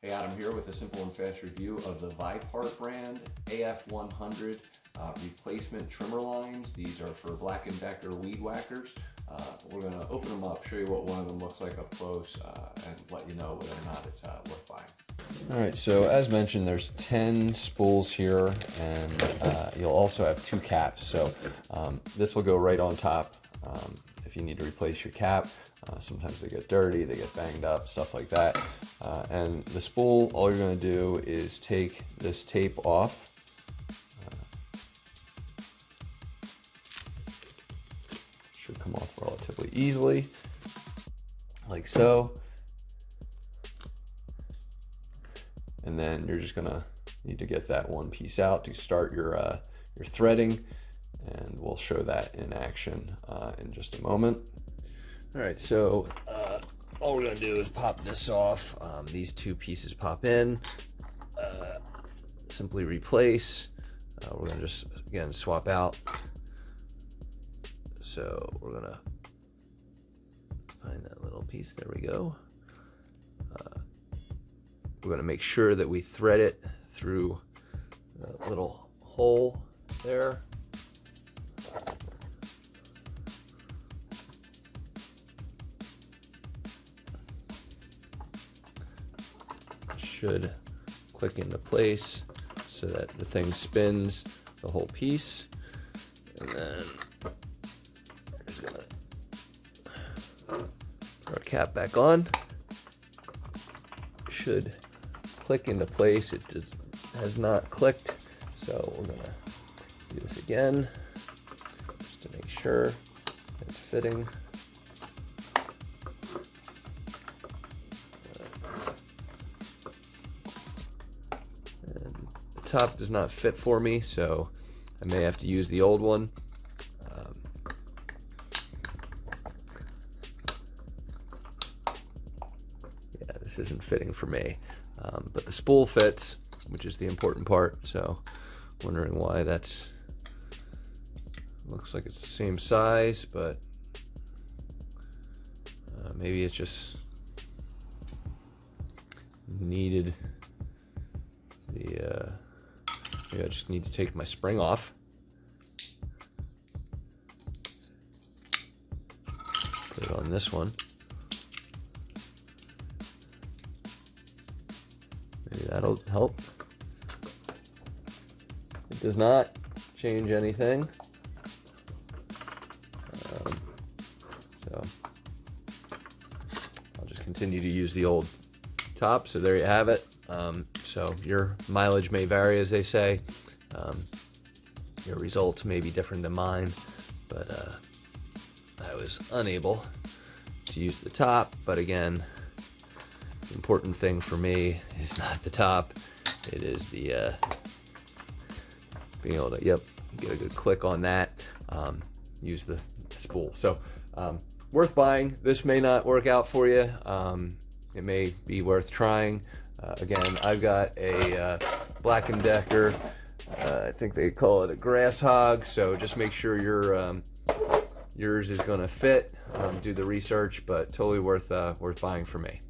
Hey, Adam here with a simple and fast review of the Vypart brand AF100 replacement trimmer lines. These are for Black & Decker weed whackers. We're going to open them up, show you what one of them looks like up close, and let you know whether or not it's worth buying. Alright, so as mentioned, there's 10 spools here, and you'll also have 2 caps. So this will go right on top if you need to replace your cap. Sometimes they get dirty, they get banged up, stuff like that. And the spool, all you're going to do is take this tape off. Should come off relatively easily, like so. And then you're just going to need to get that one piece out to start your threading, and we'll show that in action in just a moment. All right, so all we're gonna do is pop this off. These 2 pieces pop in, simply replace. We're gonna just, again, swap out. So we're gonna find that little piece, there we go. We're gonna make sure that we thread it through that little hole there. Should click into place so that the thing spins the whole piece, and then we're just gonna throw our cap back on. Should click into place. It has not clicked, so we're gonna do this again just to make sure it's fitting. Top does not fit for me, so I may have to use the old one. Yeah, this isn't fitting for me, but the spool fits, which is the important part. So wondering why that's, looks like it's the same size, but maybe it's just needed the maybe I just need to take my spring off. Put it on this one. Maybe that'll help. It does not change anything. So I'll just continue to use the old top. So there you have it. So your mileage may vary, as they say. Your results may be different than mine, but I was unable to use the top. But again, the important thing for me is not the top. It is the being able to, get a good click on that, use the spool. So worth buying. This may not work out for you. It may be worth trying. Again, I've got a Black & Decker, I think they call it a grass hog, so just make sure yours is going to fit. Do the research, but totally worth buying for me.